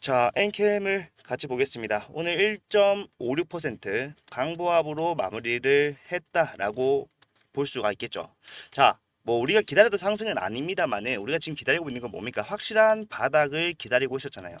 자, 엔캠을 같이 보겠습니다. 오늘 1.56% 강보합으로 마무리를 했다라고 볼 수가 있겠죠. 자, 뭐 우리가 기다려도 상승은 아닙니다만은 우리가 지금 기다리고 있는 건 뭡니까? 확실한 바닥을 기다리고 있었잖아요.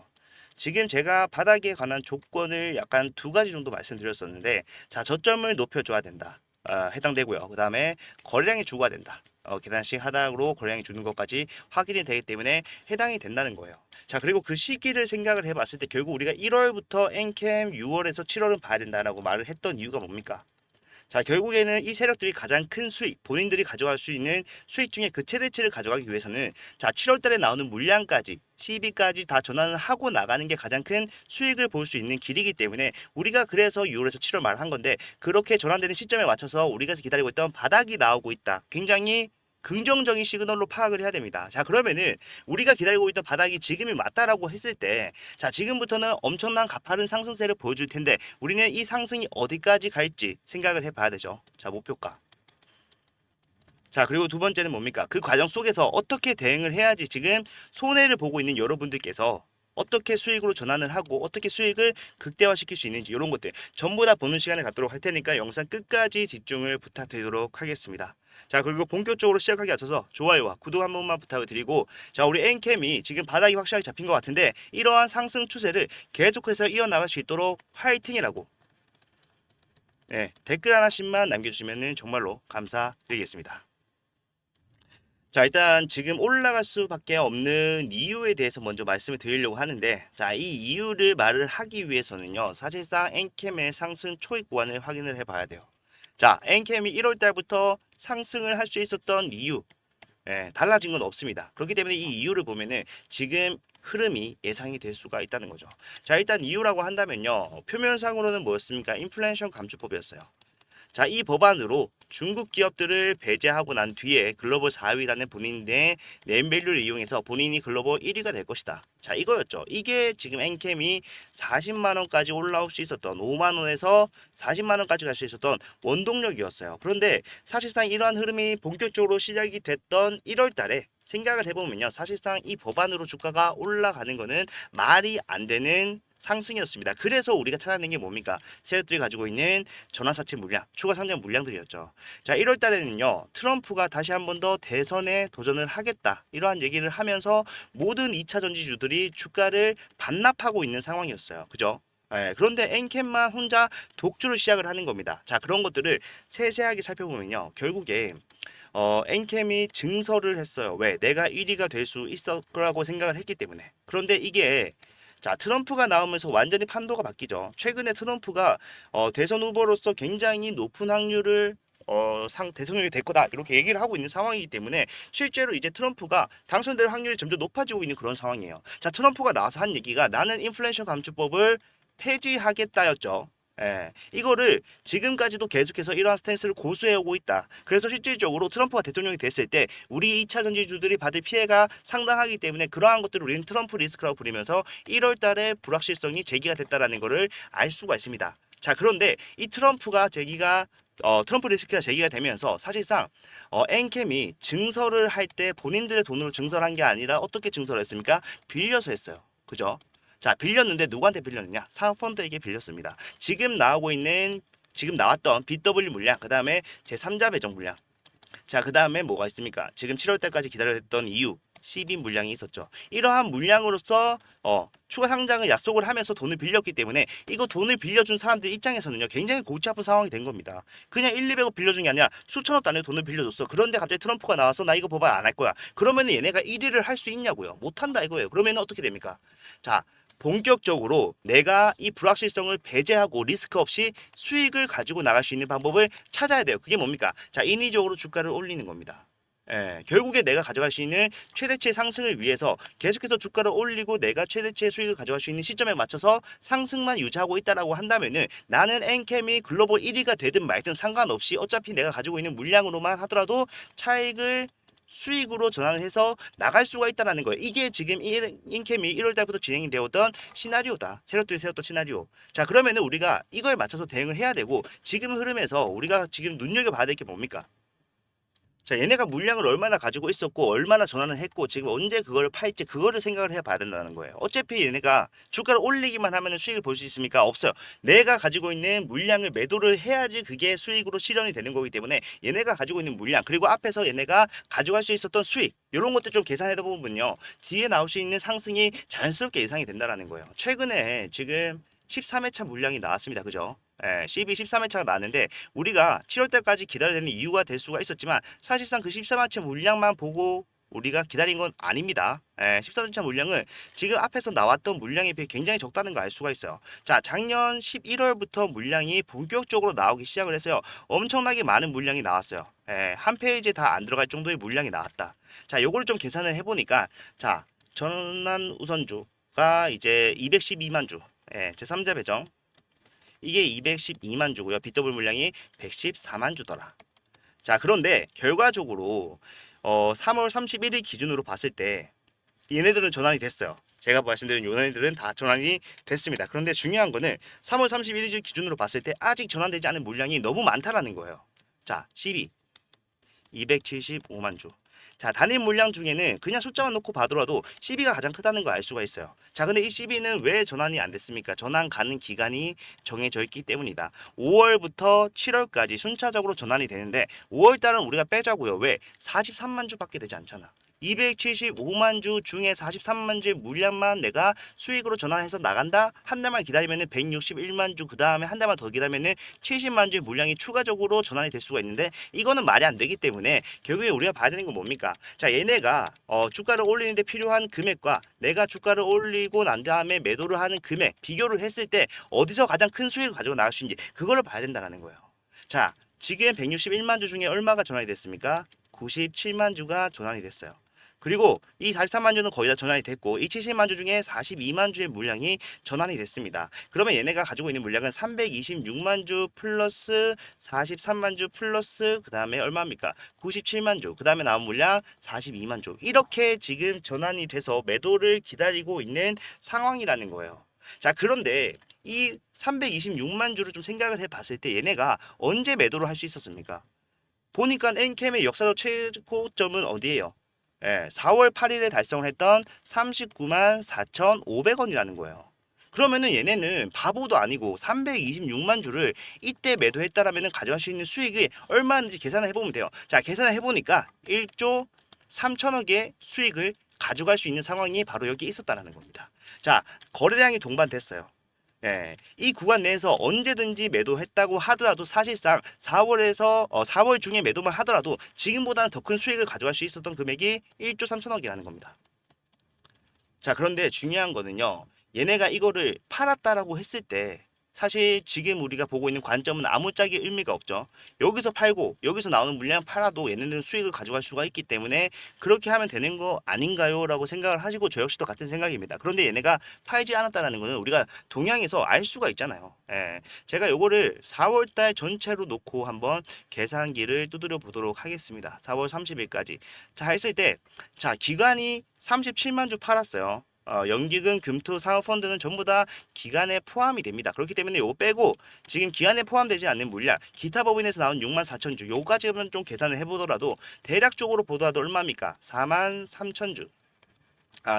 지금 제가 바닥에 관한 조건을 약간 두 가지 정도 말씀드렸었는데, 자, 저점을 높여줘야 된다. 해당되고요. 그 다음에 거래량이 죽어야 된다. 계단식 하락으로 거래량이 주는 것까지 확인이 되기 때문에 해당이 된다는 거예요. 자, 그리고 그 시기를 생각을 해봤을 때 결국 우리가 1월부터 엔캠 6월에서 7월은 봐야 된다라고 말을 했던 이유가 뭡니까? 자, 결국에는 이 세력들이 가장 큰 수익, 본인들이 가져갈 수 있는 수익 중에 그 최대치를 가져가기 위해서는 자, 7월 달에 나오는 물량까지 CB까지 다 전환을 하고 나가는 게 가장 큰 수익을 볼 수 있는 길이기 때문에 우리가 그래서 6월에서 7월 말을 한 건데 그렇게 전환되는 시점에 맞춰서 우리가 기다리고 있던 바닥이 나오고 있다. 굉장히 긍정적인 시그널로 파악을 해야 됩니다. 자, 그러면은 우리가 기다리고 있던 바닥이 지금이 맞다라고 했을 때 자, 지금부터는 엄청난 가파른 상승세를 보여줄 텐데 우리는 이 상승이 어디까지 갈지 생각을 해봐야 되죠. 자, 목표가. 자, 그리고 두 번째는 뭡니까? 그 과정 속에서 어떻게 대응을 해야지 지금 손해를 보고 있는 여러분들께서 어떻게 수익으로 전환을 하고 어떻게 수익을 극대화시킬 수 있는지 이런 것들 전부 다 보는 시간을 갖도록 할 테니까 영상 끝까지 집중을 부탁드리도록 하겠습니다. 자, 그리고 본격적으로 시작하기 앞서서 좋아요와 구독 한 번만 부탁을 드리고 자, 우리 엔캠이 지금 바닥이 확실하게 잡힌 것 같은데 이러한 상승 추세를 계속해서 이어나갈 수 있도록 화이팅이라고 댓글 하나씩만 남겨주시면 정말로 감사드리겠습니다. 자, 일단 지금 올라갈 수밖에 없는 이유에 대해서 먼저 말씀을 드리려고 하는데 자, 이 이유를 말을 하기 위해서는요 사실상 엔캠의 상승 초입 구간을 확인을 해봐야 돼요. 자, 엔캠이 1월 달부터 상승을 할 수 있었던 이유 달라진 건 없습니다. 그렇기 때문에 이 이유를 보면은 지금 흐름이 예상이 될 수가 있다는 거죠. 자, 일단 이유라고 한다면요 표면상으로는 뭐였습니까? 인플레이션 감축법이었어요. 자, 이 법안으로 중국 기업들을 배제하고 난 뒤에 글로벌 4위라는 본인의 네임밸류를 이용해서 본인이 글로벌 1위가 될 것이다. 자, 이거였죠. 이게 지금 엔캠이 40만 원까지 올라올 수 있었던 5만 원에서 40만 원까지 갈 수 있었던 원동력이었어요. 그런데 사실상 이러한 흐름이 본격적으로 시작이 됐던 1월 달에 생각을 해보면요. 사실상 이 법안으로 주가가 올라가는 거는 말이 안 되는 상승이었습니다. 그래서 우리가 찾아낸 게 뭡니까? 세력들이 가지고 있는 전환사채 물량, 추가 상장 물량들이었죠. 자, 1월 달에는요. 트럼프가 다시 한 번 더 대선에 도전을 하겠다. 이러한 얘기를 하면서 모든 2차 전지주들이 주가를 반납하고 있는 상황이었어요. 그죠? 그런데 엔캠만 혼자 독주를 시작을 하는 겁니다. 자, 그런 것들을 세세하게 살펴보면요. 결국에 엔캠이 증설을 했어요. 왜? 내가 1위가 될 수 있을 거라고 생각을 했기 때문에. 그런데 이게 자, 트럼프가 나오면서 완전히 판도가 바뀌죠. 최근에 트럼프가 대선 후보로서 굉장히 높은 확률을 대통령이 될 거다 이렇게 얘기를 하고 있는 상황이기 때문에 실제로 이제 트럼프가 당선될 확률이 점점 높아지고 있는 그런 상황이에요. 자, 트럼프가 나와서 한 얘기가 나는 인플레이션 감축법을 폐지하겠다였죠. 이거를 지금까지도 계속해서 이러한 스탠스를 고수해오고 있다. 그래서 실질적으로 트럼프가 대통령이 됐을 때 우리 2차 전지주들이 받을 피해가 상당하기 때문에 그러한 것들을 우리는 트럼프 리스크라고 부르면서 1월 달에 불확실성이 제기가 됐다라는 것을 알 수가 있습니다. 자, 그런데 이 트럼프 리스크가 제기가 되면서 사실상 엔캠이 증설을 할 때 본인들의 돈으로 증설한 게 아니라 어떻게 증설했습니까? 빌려서 했어요. 그죠? 자, 빌렸는데 누구한테 빌렸느냐? 사은펀드에게 빌렸습니다. 지금 나왔던 BW 물량, 그 다음에 제3자 배정 물량. 자, 그 다음에 뭐가 있습니까? 지금 7월 달까지 기다렸던 이유. CB 물량이 있었죠. 이러한 물량으로서 추가 상장을 약속을 하면서 돈을 빌렸기 때문에 이거 돈을 빌려준 사람들 입장에서는요 굉장히 골치 아픈 상황이 된 겁니다. 그냥 1, 200억 빌려준 게 아니라 수천억 단위로 돈을 빌려줬어. 그런데 갑자기 트럼프가 나와서 나 이거 법안 안 할 거야. 그러면은 얘네가 1위를 할 수 있냐고요. 못한다 이거예요. 그러면은 어떻게 됩니까? 자, 본격적으로 내가 이 불확실성을 배제하고 리스크 없이 수익을 가지고 나갈 수 있는 방법을 찾아야 돼요. 그게 뭡니까? 자, 인위적으로 주가를 올리는 겁니다. 결국에 내가 가져갈 수 있는 최대치의 상승을 위해서 계속해서 주가를 올리고 내가 최대치의 수익을 가져갈 수 있는 시점에 맞춰서 상승만 유지하고 있다라고 한다면은 나는 엔캠이 글로벌 1위가 되든 말든 상관없이 어차피 내가 가지고 있는 물량으로만 하더라도 차익을 수익으로 전환을 해서 나갈 수가 있다는 거예요. 이게 지금 인캠이 1월 달부터 진행이 되었던 시나리오다. 세력들이 세웠던 시나리오. 자, 그러면은 우리가 이거에 맞춰서 대응을 해야 되고 지금 흐름에서 우리가 지금 눈여겨봐야 될 게 뭡니까? 자, 얘네가 물량을 얼마나 가지고 있었고 얼마나 전환을 했고 지금 언제 그거를 팔지 그거를 생각을 해봐야 된다는 거예요. 어차피 얘네가 주가를 올리기만 하면 수익을 볼 수 있습니까? 없어요. 내가 가지고 있는 물량을 매도를 해야지 그게 수익으로 실현이 되는 거기 때문에 얘네가 가지고 있는 물량 그리고 앞에서 얘네가 가져갈 수 있었던 수익 이런 것들 좀 계산해다 보면요. 뒤에 나올 수 있는 상승이 자연스럽게 예상이 된다라는 거예요. 최근에 지금 13회차 물량이 나왔습니다. 그죠? CB 13회차가 나왔는데 우리가 7월달까지 기다려야 되는 이유가 될 수가 있었지만 사실상 그 13회차 물량만 보고 우리가 기다린 건 아닙니다. 13회차 물량은 지금 앞에서 나왔던 물량에 비해 굉장히 적다는 걸 알 수가 있어요. 자, 작년 11월부터 물량이 본격적으로 나오기 시작을 했어요. 엄청나게 많은 물량이 나왔어요. 한 페이지에 다 안 들어갈 정도의 물량이 나왔다. 자, 요거를 좀 계산을 해보니까 자, 전환 우선주가 이제 212만 주, 제3자 배정 이게 212만 주고요. BW 물량이 114만 주더라. 자, 그런데 결과적으로 3월 31일 기준으로 봤을 때 얘네들은 전환이 됐어요. 제가 말씀드린 요네들은 다 전환이 됐습니다. 그런데 중요한 거는 3월 31일 기준으로 봤을 때 아직 전환되지 않은 물량이 너무 많다라는 거예요. 자, 12 275만 주. 자, 단일 물량 중에는 그냥 숫자만 놓고 봐더라도 CB가 가장 크다는 걸 알 수가 있어요. 자, 근데 이 CB는 왜 전환이 안 됐습니까? 전환 가는 기간이 정해져 있기 때문이다. 5월부터 7월까지 순차적으로 전환이 되는데 5월 달은 우리가 빼자고요. 왜? 43만 주밖에 되지 않잖아. 275만 주 중에 43만 주의 물량만 내가 수익으로 전환해서 나간다? 한 달만 기다리면 161만 주, 그 다음에 한 달만 더 기다리면 70만 주의 물량이 추가적으로 전환이 될 수가 있는데 이거는 말이 안 되기 때문에 결국에 우리가 봐야 되는 건 뭡니까? 자, 얘네가 주가를 올리는데 필요한 금액과 내가 주가를 올리고 난 다음에 매도를 하는 금액 비교를 했을 때 어디서 가장 큰 수익을 가지고 나갈 수 있는지 그거를 봐야 된다는 거예요. 자, 지금 161만 주 중에 얼마가 전환이 됐습니까? 97만 주가 전환이 됐어요. 그리고 이 43만 주는 거의 다 전환이 됐고 이 70만 주 중에 42만 주의 물량이 전환이 됐습니다. 그러면 얘네가 가지고 있는 물량은 326만 주 플러스 43만 주 플러스 그 다음에 얼마입니까? 97만 주. 그 다음에 나온 물량 42만 주. 이렇게 지금 전환이 돼서 매도를 기다리고 있는 상황이라는 거예요. 자, 그런데 이 326만 주를 좀 생각을 해봤을 때 얘네가 언제 매도를 할 수 있었습니까? 보니까 엔캠의 역사적 최고점은 어디예요? 4월 8일에 달성했던 39만 4,500원이라는 거예요. 그러면은 얘네는 바보도 아니고 326만 주를 이때 매도했다라면 가져갈 수 있는 수익이 얼마인지 계산을 해보면 돼요. 자, 계산을 해보니까 1조 3천억의 수익을 가져갈 수 있는 상황이 바로 여기 있었다는 겁니다. 자, 거래량이 동반됐어요. 이 구간 내에서 언제든지 매도했다고 하더라도 사실상 4월 중에 매도만 하더라도 지금보다는 더 큰 수익을 가져갈 수 있었던 금액이 1조 3천억이라는 겁니다. 자, 그런데 중요한 거는요. 얘네가 이거를 팔았다라고 했을 때 사실 지금 우리가 보고 있는 관점은 아무짝에 의미가 없죠. 여기서 팔고 여기서 나오는 물량 팔아도 얘네들은 수익을 가져갈 수가 있기 때문에 그렇게 하면 되는 거 아닌가요? 라고 생각을 하시고 저 역시도 같은 생각입니다. 그런데 얘네가 팔지 않았다라는 거는 우리가 동향에서 알 수가 있잖아요. 제가 요거를 4월달 전체로 놓고 한번 계산기를 두드려 보도록 하겠습니다. 4월 30일까지. 자, 했을 때 자, 기간이 37만 주 팔았어요. 연기금, 금토, 사모펀드는 전부 다 기간에 포함이 됩니다. 그렇기 때문에 요거 빼고 지금 기간에 포함되지 않는 물량, 기타 법인에서 나온 6만 4천 주, 요까지만 좀 계산을 해보더라도 대략적으로 보더라도 얼마입니까? 4만 3천 주.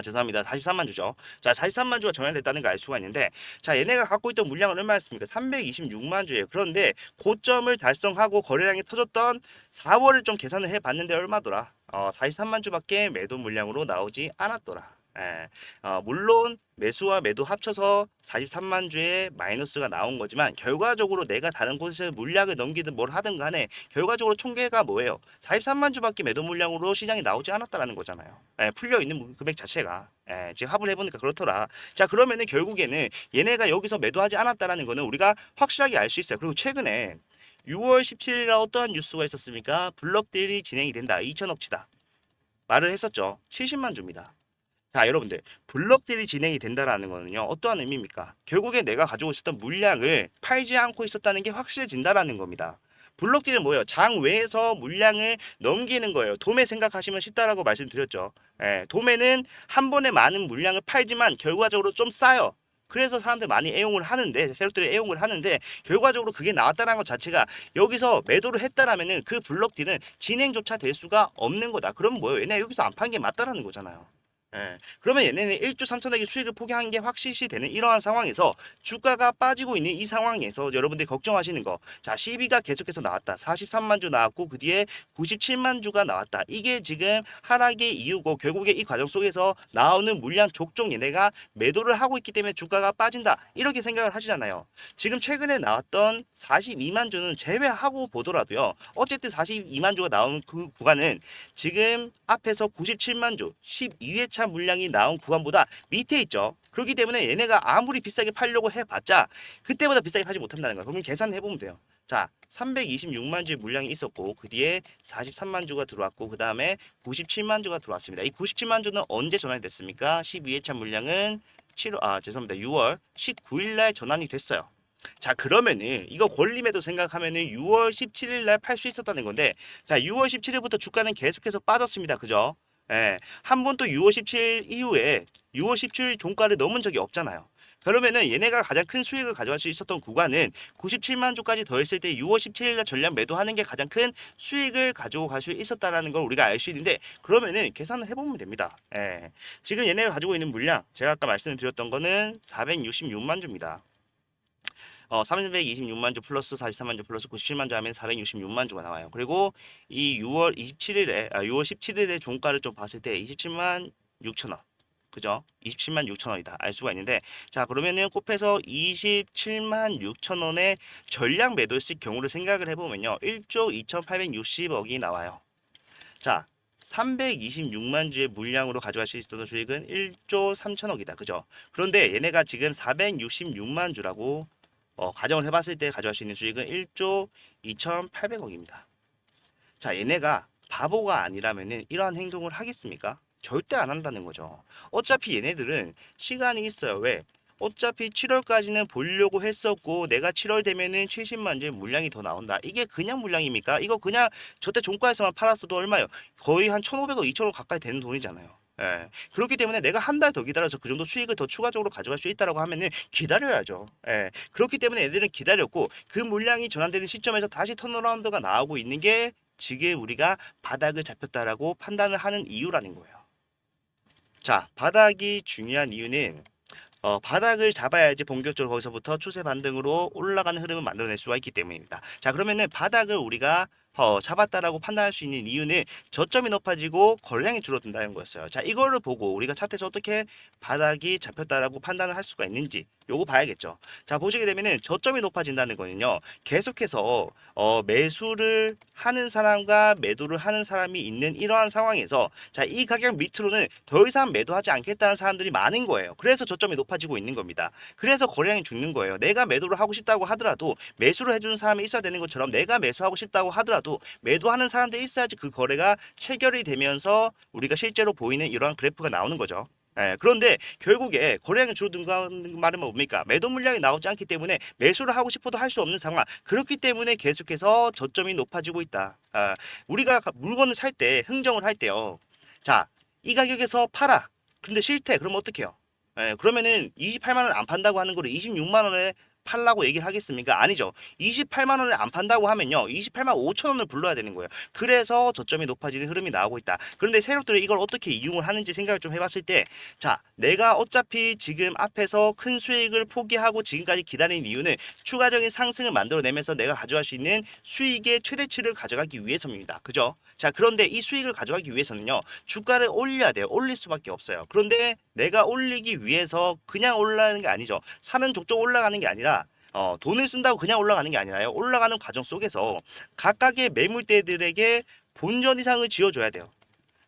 죄송합니다. 43만 주죠. 자, 43만 주가 전환됐다는 걸 알 수가 있는데, 자, 얘네가 갖고 있던 물량은 얼마였습니까? 326만 주예요. 그런데 고점을 달성하고 거래량이 터졌던 4월을 좀 계산을 해봤는데 얼마더라? 43만 주밖에 매도 물량으로 나오지 않았더라. 물론 매수와 매도 합쳐서 43만 주의 마이너스가 나온 거지만 결과적으로 내가 다른 곳에 물량을 넘기든 뭘 하든 간에 결과적으로 통계가 뭐예요? 43만 주밖에 매도 물량으로 시장이 나오지 않았다라는 거잖아요. 풀려 있는 금액 자체가 지금 합을 해보니까 그렇더라. 자, 그러면은 결국에는 얘네가 여기서 매도하지 않았다라는 거는 우리가 확실하게 알 수 있어요. 그리고 최근에 6월 17일에 어떠한 뉴스가 있었습니까? 블럭딜이 진행이 된다. 2천억치다. 말을 했었죠. 70만 주입니다. 자, 여러분들, 블럭딜이 진행이 된다라는 거는요, 어떠한 의미입니까? 결국에 내가 가지고 있었던 물량을 팔지 않고 있었다는 게 확실해진다라는 겁니다. 블럭딜은 뭐예요? 장 외에서 물량을 넘기는 거예요. 도매 생각하시면 쉽다라고 말씀드렸죠. 도매는 한 번에 많은 물량을 팔지만 결과적으로 좀 싸요. 그래서 사람들 많이 애용을 하는데, 세력들이 애용을 하는데, 결과적으로 그게 나왔다는 것 자체가 여기서 매도를 했다라면은 그 블록 딜은 진행조차 될 수가 없는 거다. 그럼 뭐예요? 얘네 여기서 안 판 게 맞다라는 거잖아요. 예. 그러면 얘네는 1조 3천억의 수익을 포기한 게 확실시 되는 이러한 상황에서 주가가 빠지고 있는 이 상황에서 여러분들이 걱정하시는 거. 자, CB가 계속해서 나왔다. 43만 주 나왔고 그 뒤에 97만 주가 나왔다. 이게 지금 하락의 이유고 결국에 이 과정 속에서 나오는 물량 족족 얘네가 매도를 하고 있기 때문에 주가가 빠진다. 이렇게 생각을 하시잖아요. 지금 최근에 나왔던 42만 주는 제외하고 보더라도요. 어쨌든 42만 주가 나온 그 구간은 지금 앞에서 97만 주 12회차 물량이 나온 구간보다 밑에 있죠. 그렇기 때문에 얘네가 아무리 비싸게 팔려고 해봤자 그때보다 비싸게 팔지 못한다는 거예요. 그럼 계산해보면 돼요. 자, 326만 주의 물량이 있었고 그 뒤에 43만 주가 들어왔고 그 다음에 97만 주가 들어왔습니다. 이 97만 주는 언제 전환이 됐습니까? 12회차 물량은 6월 19일 날 전환이 됐어요. 자, 그러면은 이거 권리매도 생각하면은 6월 17일 날 팔 수 있었다는 건데, 자, 6월 17일부터 주가는 계속해서 빠졌습니다. 그죠? 예. 한 번도 6월 17일 이후에 6월 17일 종가를 넘은 적이 없잖아요. 그러면은 얘네가 가장 큰 수익을 가져갈 수 있었던 구간은 97만 주까지 더했을 때 6월 17일 날 전량 매도하는 게 가장 큰 수익을 가지고 갈 수 있었다라는 걸 우리가 알 수 있는데, 그러면은 계산을 해보면 됩니다. 예. 지금 얘네가 가지고 있는 물량, 제가 아까 말씀드렸던 거는 466만 주입니다. 326만 주 플러스 43만 주 플러스 97만 주 하면 466만 주가 나와요. 그리고 이 6월 17일에 종가를 좀 봤을 때 27만 6천 원. 그죠? 27만 6천 원이다. 알 수가 있는데, 자, 그러면은 곱해서 27만 6천 원의 전량 매도했을 경우를 생각을 해보면요. 1조 2,860억이 나와요. 자, 326만 주의 물량으로 가져갈 수 있었던 수익은 1조 3천억이다. 그죠? 그런데 얘네가 지금 466만 주라고 가정을 해봤을 때 가져갈 수 있는 수익은 1조 2,800억입니다. 자, 얘네가 바보가 아니라면은 이러한 행동을 하겠습니까? 절대 안 한다는 거죠. 어차피 얘네들은 시간이 있어요. 왜? 어차피 7월까지는 보려고 했었고 내가 7월 되면은 70만 주의 물량이 더 나온다. 이게 그냥 물량입니까? 이거 그냥 저때 종가에서만 팔았어도 얼마요? 거의 한 1,500억, 2,000억 가까이 되는 돈이잖아요. 예. 그렇기 때문에 내가 한 달 더 기다려서 그 정도 수익을 더 추가적으로 가져갈 수 있다라고 하면은 기다려야죠. 예. 그렇기 때문에 애들은 기다렸고 그 물량이 전환되는 시점에서 다시 턴어라운드가 나오고 있는 게 지금 우리가 바닥을 잡혔다라고 판단을 하는 이유라는 거예요. 자, 바닥이 중요한 이유는 바닥을 잡아야지 본격적으로 거기서부터 추세 반등으로 올라가는 흐름을 만들어낼 수가 있기 때문입니다. 자, 그러면은 바닥을 우리가 잡았다라고 판단할 수 있는 이유는 저점이 높아지고 거래량이 줄어든다는 거였어요. 자, 이거를 보고 우리가 차트에서 어떻게 바닥이 잡혔다라고 판단을 할 수가 있는지 요거 봐야겠죠. 자, 보시게 되면은 저점이 높아진다는 거는요. 계속해서 매수를 하는 사람과 매도를 하는 사람이 있는 이러한 상황에서 자, 이 가격 밑으로는 더 이상 매도하지 않겠다는 사람들이 많은 거예요. 그래서 저점이 높아지고 있는 겁니다. 그래서 거래량이 죽는 거예요. 내가 매도를 하고 싶다고 하더라도 매수를 해주는 사람이 있어야 되는 것처럼 내가 매수하고 싶다고 하더라도 매도하는 사람들이 있어야지 그 거래가 체결이 되면서 우리가 실제로 보이는 이러한 그래프가 나오는 거죠. 예, 그런데 결국에 거래량이 줄어든다는 말은 뭡니까? 매도 물량이 나오지 않기 때문에 매수를 하고 싶어도 할 수 없는 상황. 그렇기 때문에 계속해서 저점이 높아지고 있다. 우리가 물건을 살 때 흥정을 할 때요. 자, 이 가격에서 팔아. 근데 싫대. 그럼 어떻게 해요? 예, 그러면은 28만 원 안 판다고 하는 거를 26만 원에 팔라고 얘기를 하겠습니까? 아니죠. 28만 원에 안 판다고 하면요. 28만 5천 원을 불러야 되는 거예요. 그래서 저점이 높아지는 흐름이 나오고 있다. 그런데 세력들이 이걸 어떻게 이용을 하는지 생각을 좀 해봤을 때, 자, 내가 어차피 지금 앞에서 큰 수익을 포기하고 지금까지 기다린 이유는 추가적인 상승을 만들어내면서 내가 가져갈 수 있는 수익의 최대치를 가져가기 위해서입니다. 그죠? 자, 그런데 이 수익을 가져가기 위해서는요. 주가를 올려야 돼요. 올릴 수밖에 없어요. 그런데 내가 올리기 위해서 그냥 올라가는 게 아니죠. 사는 족족 올라가는 게 아니라 돈을 쓴다고 그냥 올라가는 게 아니라요. 올라가는 과정 속에서 각각의 매물대들에게 본전 이상을 지어줘야 돼요.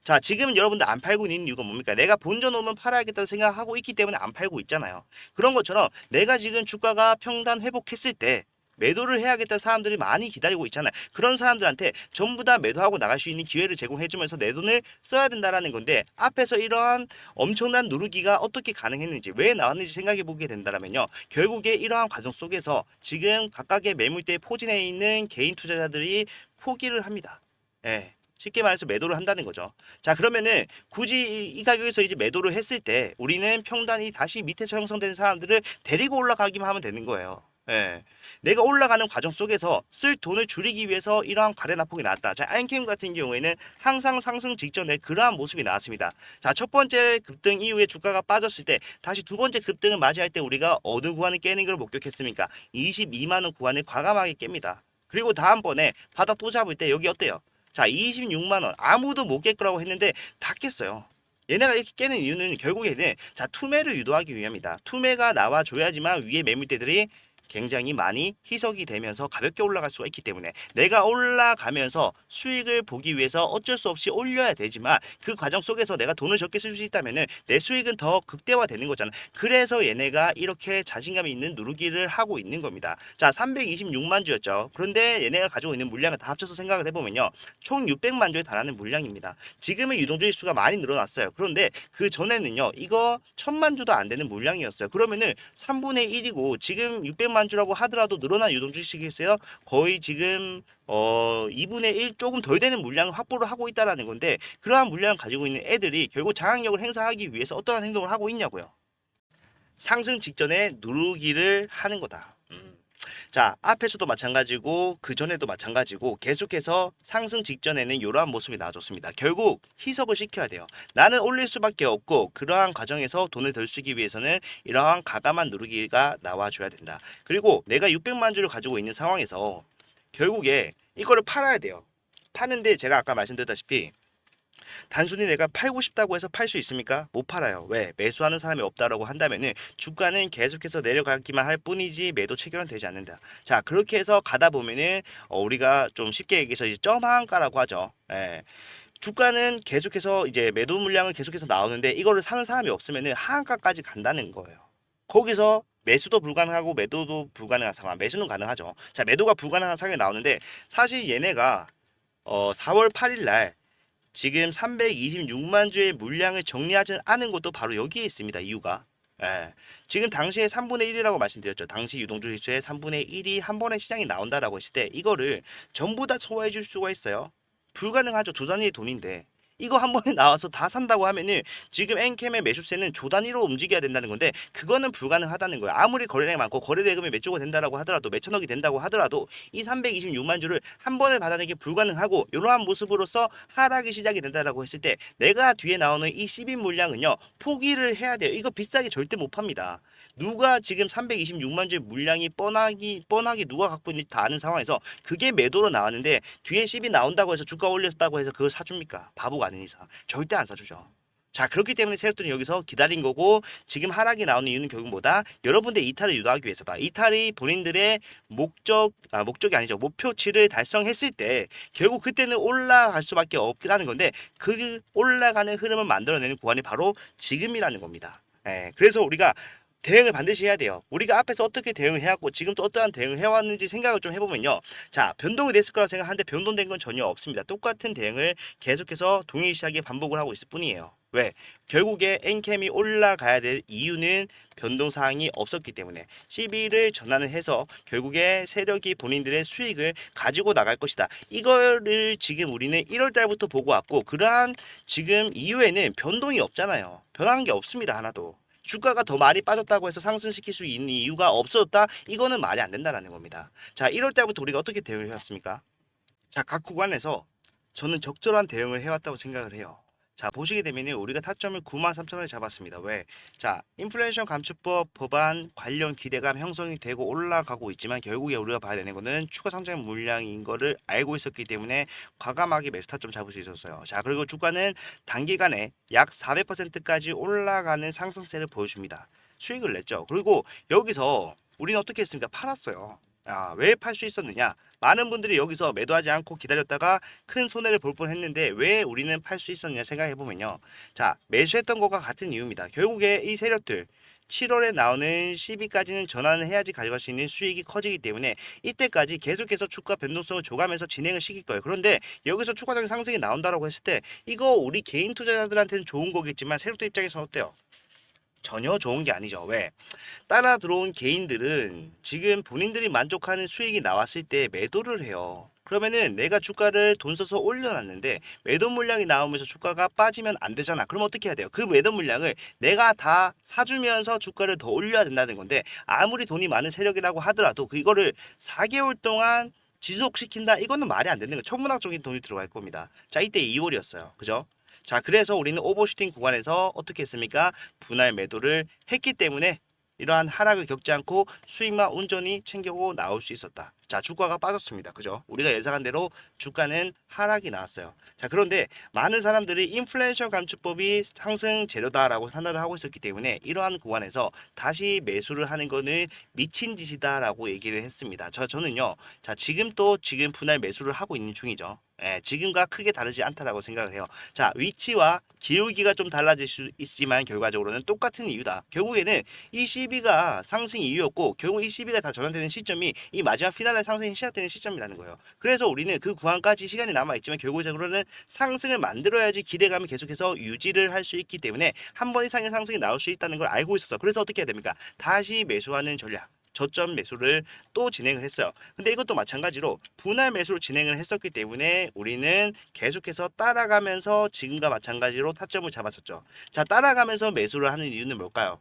자, 지금 여러분들 안 팔고 있는 이유가 뭡니까? 내가 본전 오면 팔아야겠다는 생각하고 있기 때문에 안 팔고 있잖아요. 그런 것처럼 내가 지금 주가가 평단 회복했을 때 매도를 해야겠다는 사람들이 많이 기다리고 있잖아요. 그런 사람들한테 전부 다 매도하고 나갈 수 있는 기회를 제공해주면서 내 돈을 써야 된다라는 건데, 앞에서 이러한 엄청난 누르기가 어떻게 가능했는지, 왜 나왔는지 생각해 보게 된다면요. 결국에 이러한 과정 속에서 지금 각각의 매물대 포진해 있는 개인 투자자들이 포기를 합니다. 예. 쉽게 말해서 매도를 한다는 거죠. 자, 그러면은 굳이 이 가격에서 이제 매도를 했을 때 우리는 평단이 다시 밑에서 형성된 사람들을 데리고 올라가기만 하면 되는 거예요. 예. 내가 올라가는 과정 속에서 쓸 돈을 줄이기 위해서 이러한 거래 낙폭이 나왔다. 자, 아임캠 같은 경우에는 항상 상승 직전에 그러한 모습이 나왔습니다. 자, 첫 번째 급등 이후에 주가가 빠졌을 때 다시 두 번째 급등을 맞이할 때 우리가 어느 구간을 깨는 걸 목격했습니까? 22만 원 구간을 과감하게 깹니다. 그리고 다음번에 바닥 또 잡을 때 여기 어때요? 자, 26만 원 아무도 못 깰 거라고 했는데 다 깼어요. 얘네가 이렇게 깨는 이유는 결국에는 자, 투매를 유도하기 위함이다. 투매가 나와줘야지만 위에 매물대들이 굉장히 많이 희석이 되면서 가볍게 올라갈 수가 있기 때문에 내가 올라가면서 수익을 보기 위해서 어쩔 수 없이 올려야 되지만 그 과정 속에서 내가 돈을 적게 쓸 수 있다면은 내 수익은 더 극대화되는 거잖아. 그래서 얘네가 이렇게 자신감이 있는 누르기를 하고 있는 겁니다. 자, 326만 주였죠. 그런데 얘네가 가지고 있는 물량을 다 합쳐서 생각을 해보면요, 총 600만 주에 달하는 물량입니다. 지금은 유동주의 수가 많이 늘어났어요. 그런데 그 전에는요, 이거 1000만 주도 안 되는 물량이었어요. 그러면은 3분의 1이고 지금 600만 주라고 하더라도 늘어난 유동주식에서요, 거의 지금 2분의 1 조금 덜 되는 물량을 확보를 하고 있다라는 건데, 그러한 물량을 가지고 있는 애들이 결국 장악력을 행사하기 위해서 어떠한 행동을 하고 있냐고요. 상승 직전에 누르기를 하는 거다. 자, 앞에서도 마찬가지고 그 전에도 마찬가지고 계속해서 상승 직전에는 이러한 모습이 나와줬습니다. 결국 희석을 시켜야 돼요. 나는 올릴 수밖에 없고 그러한 과정에서 돈을 덜 쓰기 위해서는 이러한 가감한 누르기가 나와줘야 된다. 그리고 내가 600만 주를 가지고 있는 상황에서 결국에 이거를 팔아야 돼요. 파는데 제가 아까 말씀드렸다시피 단순히 내가 팔고 싶다고 해서 팔 수 있습니까? 못 팔아요. 왜? 매수하는 사람이 없다라고 한다면은 주가는 계속해서 내려가기만 할 뿐이지 매도 체결은 되지 않는다. 자, 그렇게 해서 가다 보면은 우리가 좀 쉽게 얘기해서 이제 점하한가라고 하죠. 예. 주가는 계속해서 이제 매도 물량은 계속해서 나오는데 이거를 사는 사람이 없으면은 하한가까지 간다는 거예요. 거기서 매수도 불가능하고 매도도 불가능한 상황, 매수는 가능하죠. 자, 매도가 불가능한 상황이 나오는데 사실 얘네가 4월 8일 날 지금 326만 주의 물량을 정리하지 않은 것도 바로 여기에 있습니다. 이유가. 예. 지금 당시에 3분의 1이라고 말씀드렸죠. 당시 유동주 지수의 3분의 1이 한 번에 시장이 나온다라고 했을 때 이거를 전부 다 소화해 줄 수가 있어요. 불가능하죠. 조 단위의 돈인데. 이거 한 번에 나와서 다 산다고 하면은 지금 엔캠의 매수세는 조 단위로 움직여야 된다는 건데 그거는 불가능하다는 거예요. 아무리 거래량이 많고 거래 대금이 몇 조가 된다라고 하더라도 몇 천억이 된다고 하더라도 이 326만 주를 한 번에 받아내기 불가능하고 이러한 모습으로서 하락이 시작이 된다라고 했을 때 내가 뒤에 나오는 이 10인 물량은요, 포기를 해야 돼요. 이거 비싸게 절대 못 팝니다. 누가 지금 326만 주의 물량이 뻔하게 누가 갖고 있는지 다 아는 상황에서 그게 매도로 나왔는데 뒤에 10이 나온다고 해서 주가 올렸다고 해서 그걸 사줍니까? 바보가 아닌 이상 절대 안 사주죠. 자, 그렇기 때문에 세력들은 여기서 기다린 거고 지금 하락이 나오는 이유는 결국 뭐다? 여러분들 이탈을 유도하기 위해서다. 이탈이 본인들의 목적이 아니죠. 목표치를 달성했을 때 결국 그때는 올라갈 수밖에 없다는 건데 그 올라가는 흐름을 만들어내는 구간이 바로 지금이라는 겁니다. 예, 그래서 우리가 대응을 반드시 해야 돼요. 우리가 앞에서 어떻게 대응을 해왔고 지금 또 어떠한 대응을 해왔는지 생각을 좀 해보면요. 자, 변동이 됐을 거라고 생각하는데 변동된 건 전혀 없습니다. 똑같은 대응을 계속해서 동일시하게 반복을 하고 있을 뿐이에요. 왜? 결국에 엔캠이 올라가야 될 이유는 변동사항이 없었기 때문에 시비를 전환을 해서 결국에 세력이 본인들의 수익을 가지고 나갈 것이다. 이거를 지금 우리는 1월 달부터 보고 왔고 그러한 지금 이후에는 변동이 없잖아요. 변한 게 없습니다. 하나도. 주가가 더 많이 빠졌다고 해서 상승시킬 수 있는 이유가 없어졌다? 이거는 말이 안 된다는 겁니다. 자, 1월 달부터 우리가 어떻게 대응을 해왔습니까? 자, 각 구간에서 저는 적절한 대응을 해왔다고 생각을 해요. 자, 보시게 되면 우리가 타점을 93,000원에 잡았습니다. 왜? 자, 인플레이션 감축법 법안 관련 기대감 형성이 되고 올라가고 있지만 결국에 우리가 봐야 되는 거는 추가 상장 물량인 거를 알고 있었기 때문에 과감하게 매수 타점 잡을 수 있었어요. 자, 그리고 주가는 단기간에 약 400%까지 올라가는 상승세를 보여줍니다. 수익을 냈죠. 그리고 여기서 우리는 어떻게 했습니까? 팔았어요. 아, 왜 팔 수 있었느냐? 많은 분들이 여기서 매도하지 않고 기다렸다가 큰 손해를 볼 뻔했는데 왜 우리는 팔 수 있었느냐 생각해 보면요. 자, 매수했던 것과 같은 이유입니다. 결국에 이 세력들 7월에 나오는 12까지는 전환을 해야지 가져갈 수 있는 수익이 커지기 때문에 이때까지 계속해서 주가 변동성을 줘가면서 진행을 시킬 거예요. 그런데 여기서 추가적인 상승이 나온다라고 했을 때 이거 우리 개인 투자자들한테는 좋은 거겠지만 세력들 입장에서는 어때요? 전혀 좋은 게 아니죠. 왜? 따라 들어온 개인들은 지금 본인들이 만족하는 수익이 나왔을 때 매도를 해요. 그러면은 내가 주가를 돈 써서 올려놨는데 매도 물량이 나오면서 주가가 빠지면 안 되잖아. 그럼 어떻게 해야 돼요? 그 매도 물량을 내가 다 사주면서 주가를 더 올려야 된다는 건데, 아무리 돈이 많은 세력이라고 하더라도 그거를 4개월 동안 지속시킨다? 이거는 말이 안 되는 거. 천문학적인 돈이 들어갈 겁니다. 자, 이때 2월이었어요. 그죠? 자, 그래서 우리는 오버슈팅 구간에서 어떻게 했습니까? 분할 매도를 했기 때문에 이러한 하락을 겪지 않고 수익만 온전히 챙겨고 나올 수 있었다. 자, 주가가 빠졌습니다. 그죠? 우리가 예상한 대로 주가는 하락이 나왔어요. 자, 그런데 많은 사람들이 인플레이션 감축법이 상승 재료다라고 판단을 하고 있었기 때문에 이러한 구간에서 다시 매수를 하는 거는 미친 짓이다라고 얘기를 했습니다. 저는요. 자, 지금 분할 매수를 하고 있는 중이죠. 예, 지금과 크게 다르지 않다라고 생각을 해요. 자, 위치와 기울기가 좀 달라질 수 있지만 결과적으로는 똑같은 이유다. 결국에는 이 CB가 상승 이유였고, 결국 이 CB가 다 전환되는 시점이 이 마지막 피날레 상승이 시작되는 시점이라는 거예요. 그래서 우리는 그 구간까지 시간이 남아 있지만 결국적으로는 상승을 만들어야지 기대감이 계속해서 유지를 할 수 있기 때문에 한 번 이상의 상승이 나올 수 있다는 걸 알고 있었어. 그래서 어떻게 해야 됩니까? 다시 매수하는 전략. 저점 매수를 또 진행을 했어요. 근데 이것도 마찬가지로 분할 매수를 진행을 했었기 때문에 우리는 계속해서 따라가면서 지금과 마찬가지로 타점을 잡았었죠. 자, 따라가면서 매수를 하는 이유는 뭘까요?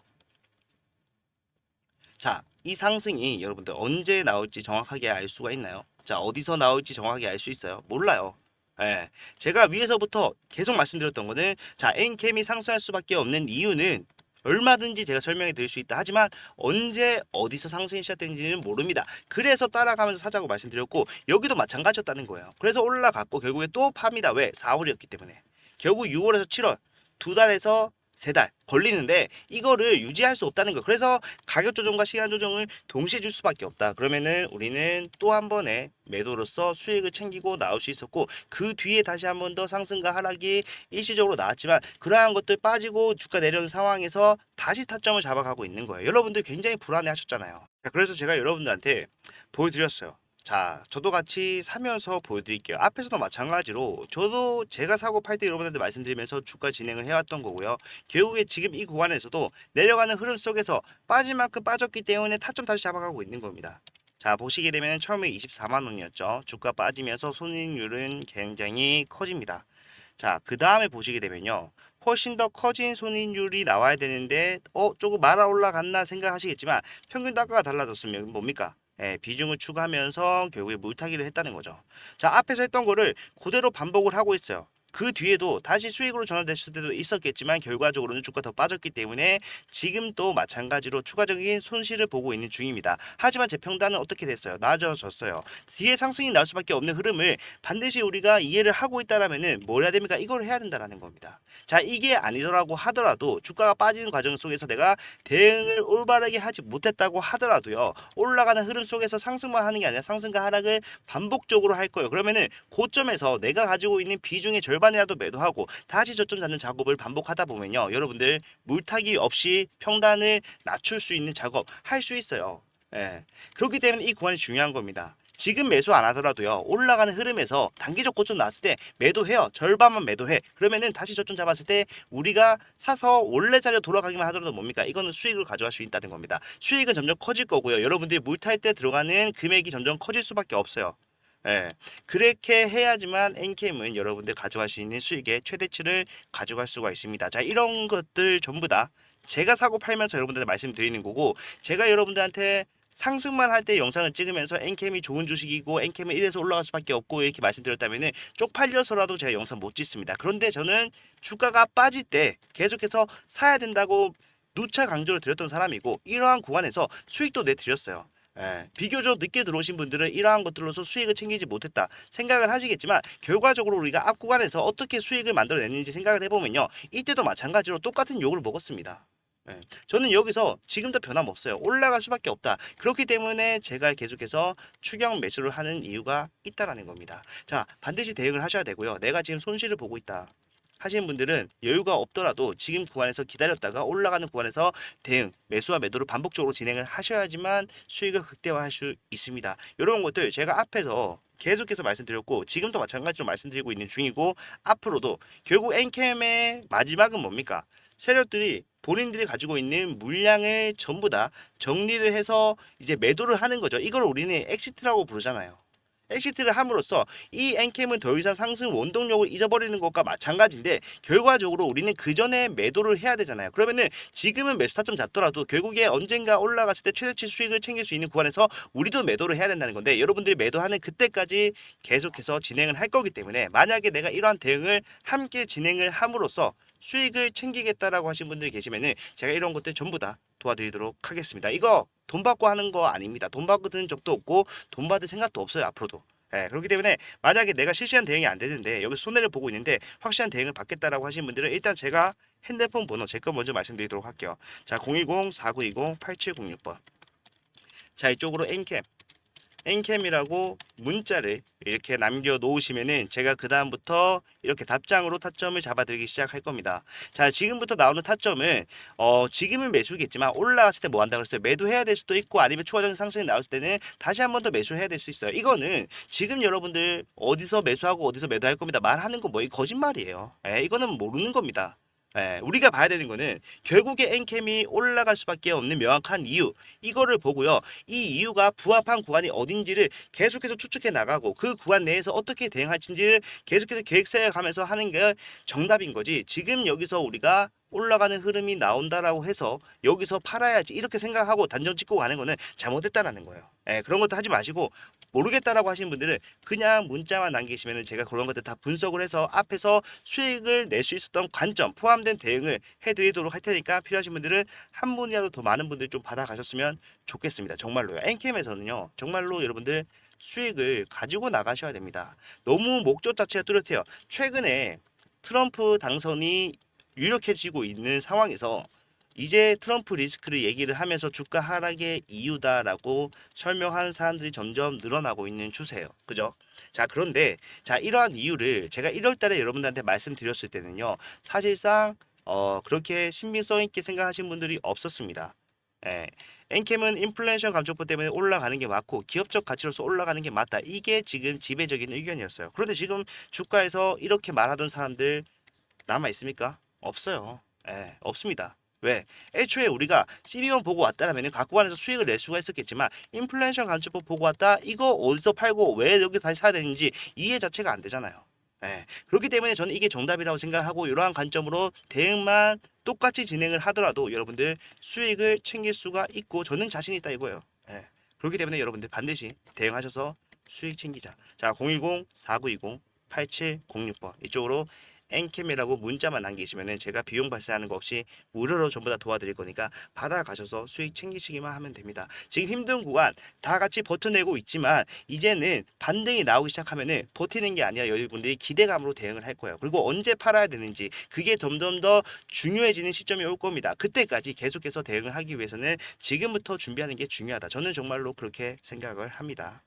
자, 이 상승이 여러분들 언제 나올지 정확하게 알 수가 있나요? 자, 어디서 나올지 정확하게 알 수 있어요? 몰라요. 예. 제가 위에서부터 계속 말씀드렸던 거는, 자, 엔캠이 상승할 수밖에 없는 이유는 얼마든지 제가 설명해 드릴 수 있다. 하지만 언제 어디서 상승이 시작되는지는 모릅니다. 그래서 따라가면서 사자고 말씀드렸고, 여기도 마찬가지였다는 거예요. 그래서 올라갔고 결국에 또 팝니다. 왜? 4월이었기 때문에. 결국 6월에서 7월 두 달에서 세 달 걸리는데 이거를 유지할 수 없다는 거. 그래서 가격 조정과 시간 조정을 동시에 줄 수밖에 없다. 그러면은 우리는 또 한 번의 매도로서 수익을 챙기고 나올 수 있었고, 그 뒤에 다시 한 번 더 상승과 하락이 일시적으로 나왔지만 그러한 것들 빠지고 주가 내려오는 상황에서 다시 타점을 잡아가고 있는 거예요. 여러분들 굉장히 불안해 하셨잖아요. 자, 그래서 제가 여러분들한테 보여드렸어요. 자, 저도 같이 사면서 보여드릴게요. 앞에서도 마찬가지로 저도 제가 사고 팔 때 여러분들한테 말씀드리면서 주가 진행을 해왔던 거고요. 결국에 지금 이 구간에서도 내려가는 흐름 속에서 빠질 만큼 빠졌기 때문에 타점 다시 잡아가고 있는 겁니다. 자, 보시게 되면 처음에 24만 원이었죠. 주가 빠지면서 손익률은 굉장히 커집니다. 자, 그 다음에 보시게 되면요. 훨씬 더 커진 손익률이 나와야 되는데 조금 말아 올라갔나 생각하시겠지만 평균 단가가 달라졌으면 뭡니까? 예, 비중을 추가하면서 결국에 물타기를 했다는 거죠. 자, 앞에서 했던 거를 그대로 반복을 하고 있어요. 그 뒤에도 다시 수익으로 전환됐을 때도 있었겠지만 결과적으로는 주가 더 빠졌기 때문에 지금 또 마찬가지로 추가적인 손실을 보고 있는 중입니다. 하지만 제 평단은 어떻게 됐어요? 나아졌어요. 뒤에 상승이 나올 수밖에 없는 흐름을 반드시 우리가 이해를 하고 있다라면은 뭘 해야 됩니까? 이걸 해야 된다라는 겁니다. 자, 이게 아니더라고 하더라도 주가가 빠지는 과정 속에서 내가 대응을 올바르게 하지 못했다고 하더라도요. 올라가는 흐름 속에서 상승만 하는 게 아니라 상승과 하락을 반복적으로 할 거예요. 그러면은 고점에서 내가 가지고 있는 비중의 절반이라도 매도하고 다시 저점 잡는 작업을 반복하다 보면요. 여러분들 물타기 없이 평단을 낮출 수 있는 작업 할 수 있어요. 예. 그렇기 때문에 이 구간이 중요한 겁니다. 지금 매수 안 하더라도요. 올라가는 흐름에서 단기적 고점 나왔을 때 매도해요. 절반만 매도해. 그러면은 다시 저점 잡았을 때 우리가 사서 원래 자리로 돌아가기만 하더라도 뭡니까? 이거는 수익을 가져갈 수 있다는 겁니다. 수익은 점점 커질 거고요. 여러분들이 물 탈 때 들어가는 금액이 점점 커질 수밖에 없어요. 예. 그렇게 해야지만 엔캠은 여러분들 가져갈 수 있는 수익의 최대치를 가져갈 수가 있습니다. 자, 이런 것들 전부 다 제가 사고 팔면서 여러분들한테 말씀드리는 거고, 제가 여러분들한테 상승만 할 때 영상을 찍으면서 엔캠이 좋은 주식이고 엔캠은 이래서 올라갈 수밖에 없고 이렇게 말씀드렸다면은 쪽팔려서라도 제가 영상 못 찍습니다. 그런데 저는 주가가 빠질 때 계속해서 사야 된다고 누차 강조를 드렸던 사람이고, 이러한 구간에서 수익도 내드렸어요. 예, 비교적 늦게 들어오신 분들은 이러한 것들로서 수익을 챙기지 못했다 생각을 하시겠지만, 결과적으로 우리가 앞 구간에서 어떻게 수익을 만들어냈는지 생각을 해보면요. 이때도 마찬가지로 똑같은 욕을 먹었습니다. 예, 저는 여기서 지금도 변함없어요. 올라갈 수밖에 없다. 그렇기 때문에 제가 계속해서 추격 매수를 하는 이유가 있다라는 겁니다. 자, 반드시 대응을 하셔야 되고요. 내가 지금 손실을 보고 있다 하시는 분들은 여유가 없더라도 지금 구간에서 기다렸다가 올라가는 구간에서 대응, 매수와 매도를 반복적으로 진행을 하셔야지만 수익을 극대화할 수 있습니다. 이런 것들 제가 앞에서 계속해서 말씀드렸고 지금도 마찬가지로 말씀드리고 있는 중이고, 앞으로도 결국 엔캠의 마지막은 뭡니까? 세력들이 본인들이 가지고 있는 물량을 전부 다 정리를 해서 이제 매도를 하는 거죠. 이걸 우리는 엑시트라고 부르잖아요. 엑시트를 함으로써 이 엔캠은 더 이상 상승 원동력을 잊어버리는 것과 마찬가지인데 결과적으로 우리는 그 전에 매도를 해야 되잖아요. 그러면은 지금은 매수 타점 잡더라도 결국에 언젠가 올라갔을 때 최대치 수익을 챙길 수 있는 구간에서 우리도 매도를 해야 된다는 건데 여러분들이 매도하는 그때까지 계속해서 진행을 할 거기 때문에 만약에 내가 이러한 대응을 함께 진행을 함으로써 수익을 챙기겠다라고 하신 분들이 계시면은 제가 이런 것들 전부 다 도와드리도록 하겠습니다. 이거 돈 받고 하는 거 아닙니다. 돈 받는 적도 없고 돈 받을 생각도 없어요 앞으로도. 예, 그렇기 때문에 만약에 내가 실시간 대응이 안 되는데 여기 손해를 보고 있는데 확실한 대응을 받겠다라고 하신 분들은 일단 제가 핸드폰 번호 제 거 먼저 말씀드리도록 할게요. 자, 010-4920-8706번. 자, 이쪽으로 엔캠이라고 문자를 이렇게 남겨 놓으시면은 제가 그 다음부터 이렇게 답장으로 타점을 잡아드리기 시작할 겁니다. 자, 지금부터 나오는 타점은 지금은 매수겠지만 올라갔을 때 뭐 한다 그랬어요? 매도해야 될 수도 있고 아니면 추가적인 상승이 나올 때는 다시 한 번 더 매수해야 될 수 있어요. 이거는 지금 여러분들 어디서 매수하고 어디서 매도할 겁니다. 말하는 거 뭐 거짓말이에요. 이거는 모르는 겁니다. 우리가 봐야 되는 거는 결국에 엔캠이 올라갈 수밖에 없는 명확한 이유 이거를 보고요. 이 이유가 부합한 구간이 어딘지를 계속해서 추측해 나가고 그 구간 내에서 어떻게 대응할지를 계속해서 계획 세워가면서 하는 게 정답인 거지. 지금 여기서 우리가 올라가는 흐름이 나온다라고 해서 여기서 팔아야지 이렇게 생각하고 단정 찍고 가는 거는 잘못됐다라는 거예요. 그런 것도 하지 마시고 모르겠다라고 하시는 분들은 그냥 문자만 남기시면 제가 그런 것들 다 분석을 해서 앞에서 수익을 낼 수 있었던 관점 포함된 대응을 해드리도록 할 테니까 필요하신 분들은 한 분이라도 더 많은 분들이 좀 받아가셨으면 좋겠습니다. 정말로요. 엔캠에서는요. 정말로 여러분들 수익을 가지고 나가셔야 됩니다. 너무 목적 자체가 뚜렷해요. 최근에 트럼프 당선이 유력해지고 있는 상황에서 이제 트럼프 리스크를 얘기를 하면서 주가 하락의 이유다라고 설명하는 사람들이 점점 늘어나고 있는 추세예요. 그죠? 자, 그런데 자, 이러한 이유를 제가 1월 달에 여러분들한테 말씀드렸을 때는요. 사실상 그렇게 신빙성 있게 생각하신 분들이 없었습니다. 예. 엔캠은 인플레이션 감축법 때문에 올라가는 게 맞고 기업적 가치로서 올라가는 게 맞다. 이게 지금 지배적인 의견이었어요. 그런데 지금 주가에서 이렇게 말하던 사람들 남아 있습니까? 없어요. 없습니다. 왜? 애초에 우리가 12만 보고 왔다라면 각 구간에서 수익을 낼 수가 있었겠지만 인플레이션 감축법 보고 왔다 이거 어디서 팔고 왜 여기 다시 사야 되는지 이해 자체가 안 되잖아요. 그렇기 때문에 저는 이게 정답이라고 생각하고 이러한 관점으로 대응만 똑같이 진행을 하더라도 여러분들 수익을 챙길 수가 있고 저는 자신 있다 이거예요. 그렇기 때문에 여러분들 반드시 대응하셔서 수익 챙기자. 자, 010-4920-8706번 이쪽으로 엔캠이라고 문자만 남기시면은 제가 비용 발생하는 거 없이 무료로 전부 다 도와드릴 거니까 받아가셔서 수익 챙기시기만 하면 됩니다. 지금 힘든 구간 다 같이 버텨내고 있지만 이제는 반등이 나오기 시작하면은 버티는 게 아니라 여러분들이 기대감으로 대응을 할 거예요. 그리고 언제 팔아야 되는지 그게 점점 더 중요해지는 시점이 올 겁니다. 그때까지 계속해서 대응을 하기 위해서는 지금부터 준비하는 게 중요하다. 저는 정말로 그렇게 생각을 합니다.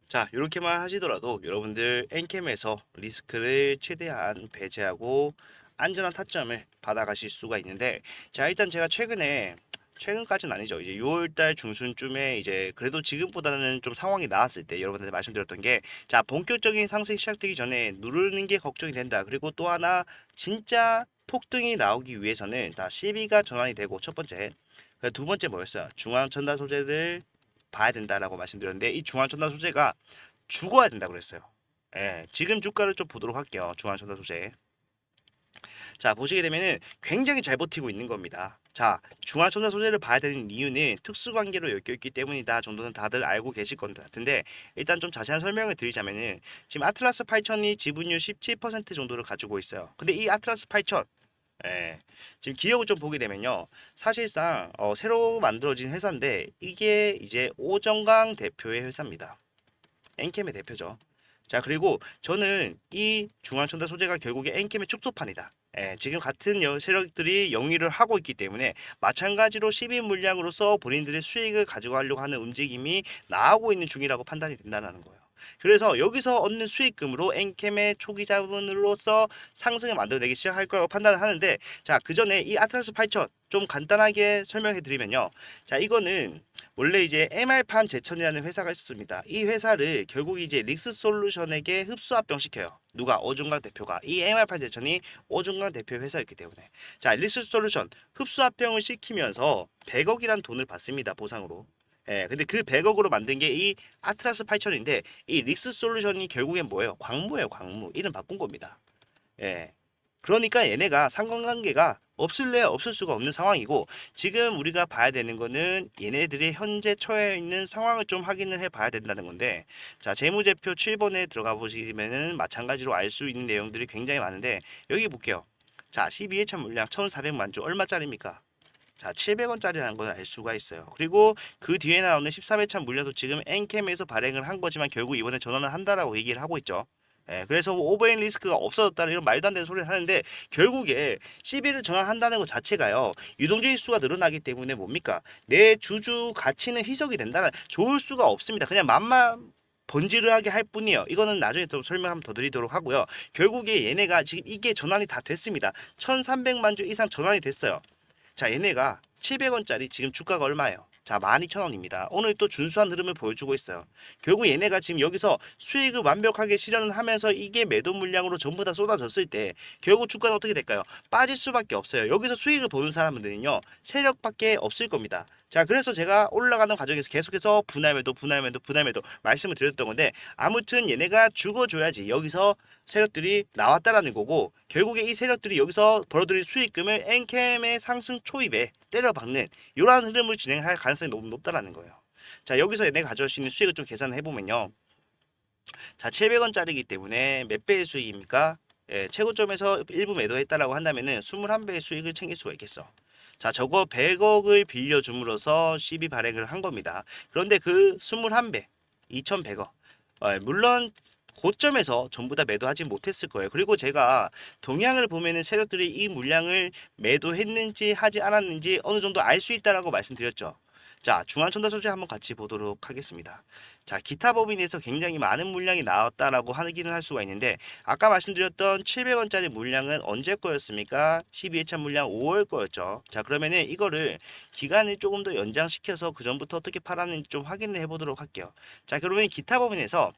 자, 이렇게만 하시더라도 여러분들 엔캠에서 리스크를 최대한 배제하고 안전한 타점을 받아가실 수가 있는데, 자, 일단 제가 최근까지는 아니죠. 이제 6월달 중순쯤에 이제 그래도 지금보다는 좀 상황이 나았을 때 여러분한테 말씀드렸던 게, 자, 본격적인 상승이 시작되기 전에 누르는 게 걱정이 된다. 그리고 또 하나 진짜 폭등이 나오기 위해서는 다 시비가 전환이 되고 첫 번째, 두 번째 뭐였어요? 중앙 천다 소재를 봐야 된다라고 말씀드렸는데 이 중앙천다 소재가 죽어야 된다고 그랬어요. 지금 주가를 좀 보도록 할게요. 중앙천다 소재. 자, 보시게 되면은 굉장히 잘 버티고 있는 겁니다. 자, 중앙천다 소재를 봐야 되는 이유는 특수관계로 엮여 있기 때문이다 정도는 다들 알고 계실 것 같은데 일단 좀 자세한 설명을 드리자면은 지금 아틀라스 8000이 지분율 17% 정도를 가지고 있어요. 근데 이 아틀라스 8000 지금 기억을 좀 보게 되면요. 사실상 새로 만들어진 회사인데 이게 이제 오정강 대표의 회사입니다. 엔캠의 대표죠. 자, 그리고 저는 이 중앙천다 소재가 결국에 엔캠의 축소판이다. 지금 같은 세력들이 영위를 하고 있기 때문에 마찬가지로 12 물량으로서 본인들의 수익을 가져가려고 하는 움직임이 나오고 있는 중이라고 판단이 된다는 거예요. 그래서 여기서 얻는 수익금으로 엔캠의 초기 자본으로서 상승을 만들어내기 시작할 거라고 판단을 하는데 자, 그 전에 이 아틀라스 8000 좀 간단하게 설명해 드리면요. 자, 이거는 원래 이제 MR팜 제천이라는 회사가 있었습니다. 이 회사를 결국 이제 릭스솔루션에게 흡수합병 시켜요. 누가? 오종강 대표가. 이 MR팜 제천이 오종강 대표 회사였기 때문에. 자, 릭스솔루션 흡수합병을 시키면서 100억이란 돈을 받습니다. 보상으로. 예, 근데 그 100억으로 만든 게 이 아트라스 8000인데 이 릭스 솔루션이 결국엔 뭐예요? 광무예요, 광무. 이름 바꾼 겁니다. 예. 그러니까 얘네가 상관관계가 없을래야 없을 수가 없는 상황이고 지금 우리가 봐야 되는 거는 얘네들이 현재 처해 있는 상황을 좀 확인을 해 봐야 된다는 건데 자 재무제표 7번에 들어가 보시면은 마찬가지로 알 수 있는 내용들이 굉장히 많은데 여기 볼게요. 자 12회차 물량 1400만 주 얼마짜리입니까? 자 700원짜리라는 걸 알 수가 있어요. 그리고 그 뒤에 나오는 13회차 물량도 지금 엔캠에서 발행을 한 거지만 결국 이번에 전환을 한다라고 얘기를 하고 있죠. 예, 그래서 오버행 리스크가 없어졌다는 이런 말도 안 되는 소리를 하는데 결국에 CB를 전환한다는 것 자체가요 유동주의 수가 늘어나기 때문에 뭡니까 내 주주 가치는 희석이 된다는 좋을 수가 없습니다. 그냥 맘만 번지르하게 할 뿐이에요. 이거는 나중에 또 설명 한번 더 드리도록 하고요. 결국에 얘네가 지금 이게 전환이 다 됐습니다. 1300만 주 이상 전환이 됐어요. 자, 얘네가 700원짜리 지금 주가가 얼마예요? 자, 12,000원입니다. 오늘 또 준수한 흐름을 보여주고 있어요. 결국 얘네가 지금 여기서 수익을 완벽하게 실현을 하면서 이게 매도 물량으로 전부 다 쏟아졌을 때 결국 주가는 어떻게 될까요? 빠질 수밖에 없어요. 여기서 수익을 보는 사람들은요. 세력밖에 없을 겁니다. 자, 그래서 제가 올라가는 과정에서 계속해서 분할 매도 말씀을 드렸던 건데 아무튼 얘네가 죽어줘야지 여기서 세력들이 나왔다라는 거고 결국에 이 세력들이 여기서 벌어들인 수익금을 엔캠의 상승 초입에 때려박는 이러한 흐름을 진행할 가능성이 너무 높다라는 거예요. 자 여기서 얘네가 가져올 수 있는 수익을 좀 계산해 보면요. 자 700원짜리이기 때문에 몇 배의 수익입니까? 예, 최고점에서 일부 매도했다라고 한다면은 21배의 수익을 챙길 수가 있겠어. 자, 저거 100억을 빌려줌으로써 CB 발행을 한 겁니다. 그런데 그 21배, 2100억. 물론 고점에서 전부 다 매도하지 못했을 거예요. 그리고 제가 동향을 보면은 세력들이 이 물량을 매도했는지 하지 않았는지 어느 정도 알 수 있다라고 말씀드렸죠. 자, 중앙천도 소재 한번 같이 보도록 하겠습니다. 자, 기타 법인에서 굉장히 많은 물량이 나왔다라고 하기는 할 수가 있는데 아까 말씀드렸던 700원짜리 물량은 언제 거였습니까? 12회차 물량 5월 거였죠. 자, 그러면은 이거를 기간을 조금 더 연장시켜서 그 전부터 어떻게 팔았는지 좀 확인을 해보도록 할게요. 자, 그러면 기타 법인에서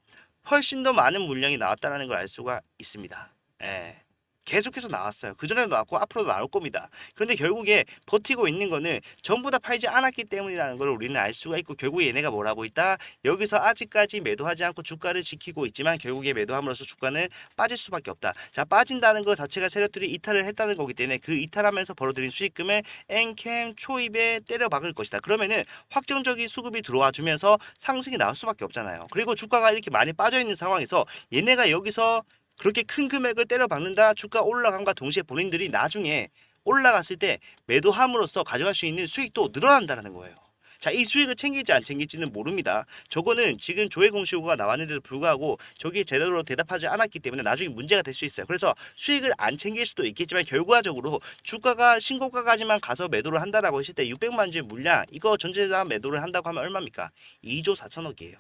훨씬 더 많은 물량이 나왔다는 걸 알 수가 있습니다. 예. 계속해서 나왔어요. 그전에도 나왔고 앞으로도 나올 겁니다. 그런데 결국에 버티고 있는 거는 전부 다 팔지 않았기 때문이라는 걸 우리는 알 수가 있고 결국에 얘네가 뭘 하고 있다? 여기서 아직까지 매도하지 않고 주가를 지키고 있지만 결국에 매도함으로써 주가는 빠질 수밖에 없다. 자, 빠진다는 것 자체가 세력들이 이탈을 했다는 거기 때문에 그 이탈하면서 벌어들인 수익금을 엔캠 초입에 때려 박을 것이다. 그러면은 확정적인 수급이 들어와 주면서 상승이 나올 수밖에 없잖아요. 그리고 주가가 이렇게 많이 빠져 있는 상황에서 얘네가 여기서 그렇게 큰 금액을 때려 박는다. 주가 올라감과 동시에 본인들이 나중에 올라갔을 때 매도함으로써 가져갈 수 있는 수익도 늘어난다는 거예요. 자, 이 수익을 챙길지 안 챙길지는 모릅니다. 저거는 지금 조회 공시효과가 나왔는데도 불구하고 저기 제대로 대답하지 않았기 때문에 나중에 문제가 될 수 있어요. 그래서 수익을 안 챙길 수도 있겠지만 결과적으로 주가가 신고가까지만 가서 매도를 한다라고 했을 때 600만 주의 물량 이거 전체다 매도를 한다고 하면 얼마입니까? 2조 4천억이에요.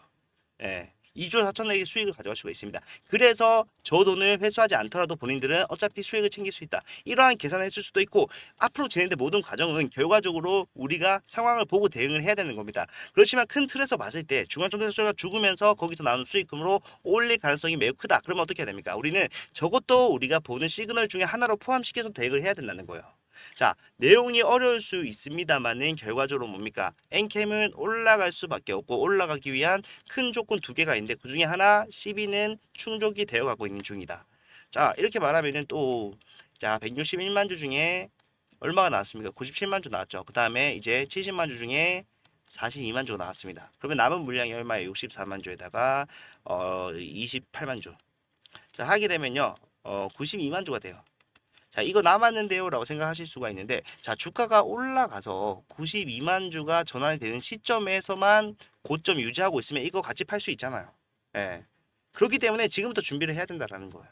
예. 2조 4천억의 수익을 가져갈 수가 있습니다. 그래서 저 돈을 회수하지 않더라도 본인들은 어차피 수익을 챙길 수 있다. 이러한 계산을 했을 수도 있고 앞으로 진행된 모든 과정은 결과적으로 우리가 상황을 보고 대응을 해야 되는 겁니다. 그렇지만 큰 틀에서 봤을 때 중앙정책소가 죽으면서 거기서 나오는 수익금으로 올릴 가능성이 매우 크다. 그러면 어떻게 해야 됩니까? 우리는 저것도 우리가 보는 시그널 중에 하나로 포함시켜서 대응을 해야 된다는 거예요. 자, 내용이 어려울 수 있습니다만은 결과적으로 뭡니까? 엔캠은 올라갈 수밖에 없고 올라가기 위한 큰 조건 두 개가 있는데 그 중에 하나 12는 충족이 되어 가고 있는 중이다. 자, 이렇게 말하면은 또 자, 161만 주 중에 얼마가 나왔습니까? 97만 주 나왔죠. 그 다음에 이제 70만 주 중에 42만 주가 나왔습니다. 그러면 남은 물량이 얼마예요? 64만 주에다가 28만 주. 자, 하게 되면요. 92만 주가 돼요. 자, 이거 남았는데요 라고 생각하실 수가 있는데 자, 주가가 올라가서 92만 주가 전환이 되는 시점에서만 고점 유지하고 있으면 이거 같이 팔 수 있잖아요. 예. 그렇기 때문에 지금부터 준비를 해야 된다라는 거예요.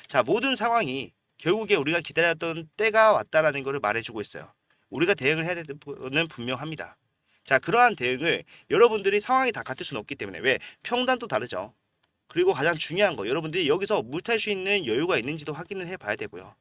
자, 모든 상황이 결국에 우리가 기다렸던 때가 왔다라는 것을 말해주고 있어요. 우리가 대응을 해야 되는 건 분명합니다. 자, 그러한 대응을 여러분들이 상황이 다 같을 수는 없기 때문에 왜? 평단도 다르죠. 그리고 가장 중요한 거 여러분들이 여기서 물 탈 수 있는 여유가 있는지도 확인을 해봐야 되고요.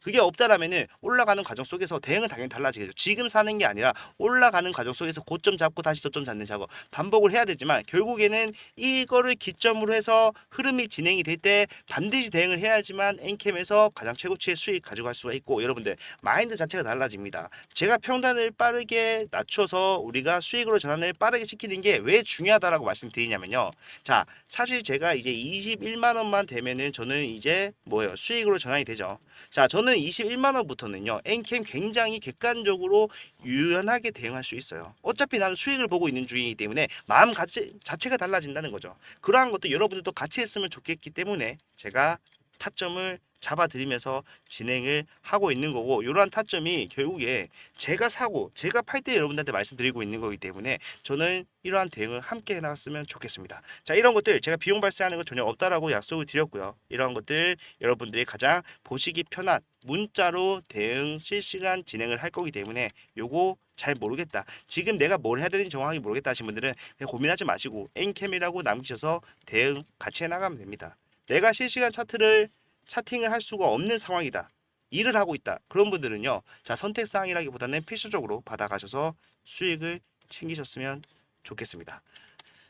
그게 없다라면은 올라가는 과정 속에서 대응은 당연히 달라지겠죠. 지금 사는 게 아니라 올라가는 과정 속에서 고점 잡고 다시 저점 잡는 작업 반복을 해야 되지만 결국에는 이거를 기점으로 해서 흐름이 진행이 될 때 반드시 대응을 해야지만 엔캠에서 가장 최고치의 수익 가져갈 수가 있고 여러분들 마인드 자체가 달라집니다. 제가 평단을 빠르게 낮춰서 우리가 수익으로 전환을 빠르게 시키는 게 왜 중요하다라고 말씀드리냐면요. 자, 사실 제가 이제 21만 원만 되면은 저는 이제 뭐예요? 수익으로 전환이 되죠. 자, 저는 21만 원부터는요. 엔캠 굉장히 객관적으로 유연하게 대응할 수 있어요. 어차피 나는 수익을 보고 있는 중이기 때문에 마음 자체가 달라진다는 거죠. 그러한 것도 여러분들도 같이 했으면 좋겠기 때문에 제가 타점을 잡아드리면서 진행을 하고 있는 거고 이러한 타점이 결국에 제가 사고 제가 팔 때 여러분들한테 말씀드리고 있는 거기 때문에 저는 이러한 대응을 함께 해나갔으면 좋겠습니다. 자, 이런 것들 제가 비용 발생하는 거 전혀 없다라고 약속을 드렸고요. 이러한 것들 여러분들이 가장 보시기 편한 문자로 대응 실시간 진행을 할 거기 때문에 요거 잘 모르겠다. 지금 내가 뭘 해야 되는지 정확하게 모르겠다 하신 분들은 그냥 고민하지 마시고 엔캠이라고 남기셔서 대응 같이 해나가면 됩니다. 내가 실시간 차팅을 할 수가 없는 상황이다. 일을 하고 있다. 그런 분들은요. 자, 선택사항이라기보다는 필수적으로 받아가셔서 수익을 챙기셨으면 좋겠습니다.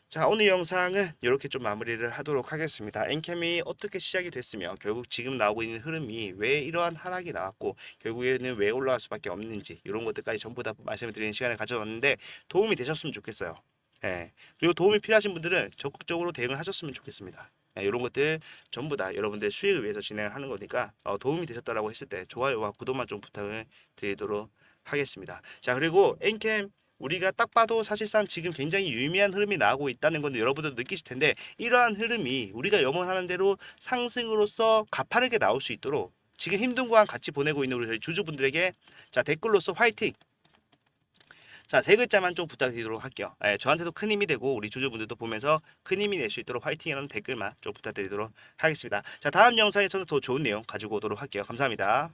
자, 오늘 영상은 이렇게 좀 마무리를 하도록 하겠습니다. 엔캠이 어떻게 시작이 됐으며 결국 지금 나오고 있는 흐름이 왜 이러한 하락이 나왔고 결국에는 왜 올라갈 수밖에 없는지 이런 것들까지 전부 다 말씀을 드리는 시간을 가져왔는데 도움이 되셨으면 좋겠어요. 그리고 도움이 필요하신 분들은 적극적으로 대응을 하셨으면 좋겠습니다. 이런 것들 전부 다 여러분들 수익을 위해서 진행하는 거니까 도움이 되셨다라고 했을 때 좋아요와 구독만 좀 부탁을 드리도록 하겠습니다. 자, 그리고 엔캠 우리가 딱 봐도 사실상 지금 굉장히 유의미한 흐름이 나오고 있다는 건 여러분들도 느끼실 텐데 이러한 흐름이 우리가 염원하는 대로 상승으로서 가파르게 나올 수 있도록 지금 힘든 구간 같이 보내고 있는 우리 저희 주주분들에게 자, 댓글로서 화이팅! 자, 세 글자만 좀 부탁드리도록 할게요. 저한테도 큰 힘이 되고 우리 주주분들도 보면서 큰 힘이 낼 수 있도록 화이팅이라는 댓글만 좀 부탁드리도록 하겠습니다. 자, 다음 영상에서는 더 좋은 내용 가지고 오도록 할게요. 감사합니다.